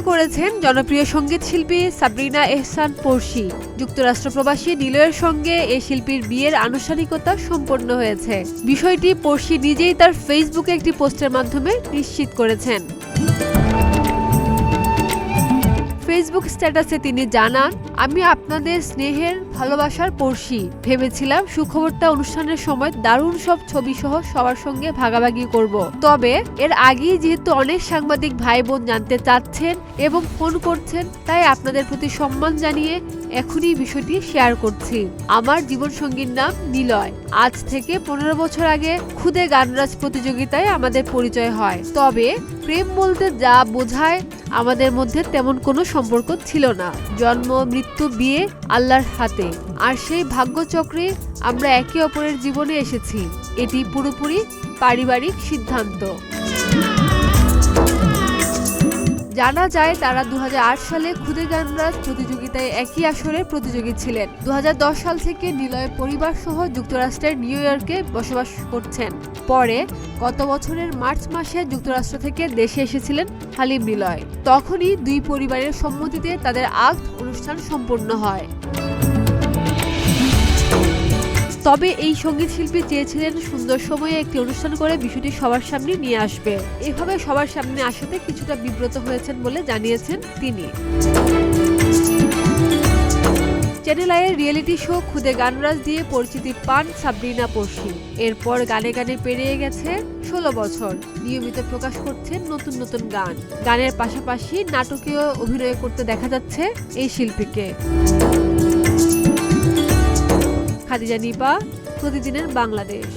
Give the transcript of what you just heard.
করেছেন জনপ্রিয় সঙ্গীত শিল্পী সাবরিনা এহসান পড়শি। যুক্তরাষ্ট্র প্রবাসী নিলয়ের সঙ্গে এ শিল্পীর বিয়ের আনুষ্ঠানিকতা সম্পন্ন হয়েছে। বিষয়টি পড়শি নিজেই তার ফেসবুকে একটি পোস্টের মাধ্যমে নিশ্চিত করেছেন। ফেসবুক স্ট্যাটাসে তিনি জানান, আমি আপনাদের স্নেহের ভালোবাসার পড়শি। ভেবেছিলাম সুখবরটা অনুষ্ঠানের সময় দারুণ সব ছবি সহ সবার সঙ্গে ভাগাভাগি করব। তবে এর আগেই যেহেতু অনেক সাংবাদিক ভাই বোন জানতে চাচ্ছেন এবং ফোন করছেন, তাই আপনাদের প্রতি সম্মান জানিয়ে এখনই বিষয়টি শেয়ার করছি। আমার জীবনসঙ্গীর নাম নিলয়। আজ থেকে 15 বছর আগে খুদে গানরাজ প্রতিযোগিতায় আমাদের পরিচয় হয়। তবে প্রেম বলতে যা বোঝায় আমাদের মধ্যে তেমন কোনো সম্পর্ক ছিল না। জন্ম, মৃত্যু, বিয়ে আল্লাহর হাতে। আর সেই ভাগ্যচক্রে আমরা একে অপরের জীবনে এসেছি। এটি পুরোপুরি পারিবারিক সিদ্ধান্ত। জানা যায় তারা 2008 সালে খুদে গানরাজ প্রতিযোগিতায় একই আসরের প্রতিযোগী ছিলেন। 2010 সাল থেকে নিলয় পরিবার সহ যুক্তরাষ্ট্রের নিউ ইয়র্কে বসবাস করছেন। পরে গত বছরের মার্চ মাসে যুক্তরাষ্ট্র থেকে দেশে এসেছিলেন হালিম নিলয়। তখনই দুই পরিবারের সম্মতিতে তাদের আগত অনুষ্ঠান সম্পন্ন হয়। তবে এই সঙ্গীত শিল্পী চেয়েছিলেন সুন্দর সময়ে একটি অনুষ্ঠান করে বিষয়টি সবার সামনে নিয়ে আসবে। এভাবে সবার সামনে আসাতে কিছুটা বিব্রত হয়েছেন বলে জানিয়েছেন তিনি। চ্যানেল আইয়ের রিয়েলিটি শো খুদে গানরাজ দিয়ে পরিচিতি পান সাবরিনা পড়শি। এরপর গানে গানে পেরিয়ে গেছে 16 বছর। নিয়মিত প্রকাশ করছেন নতুন নতুন গান। গানের পাশাপাশি নাটকেও অভিনয় করতে দেখা যাচ্ছে এই শিল্পীকে। খাদিজা নিপা, প্রতিদিনের বাংলাদেশ।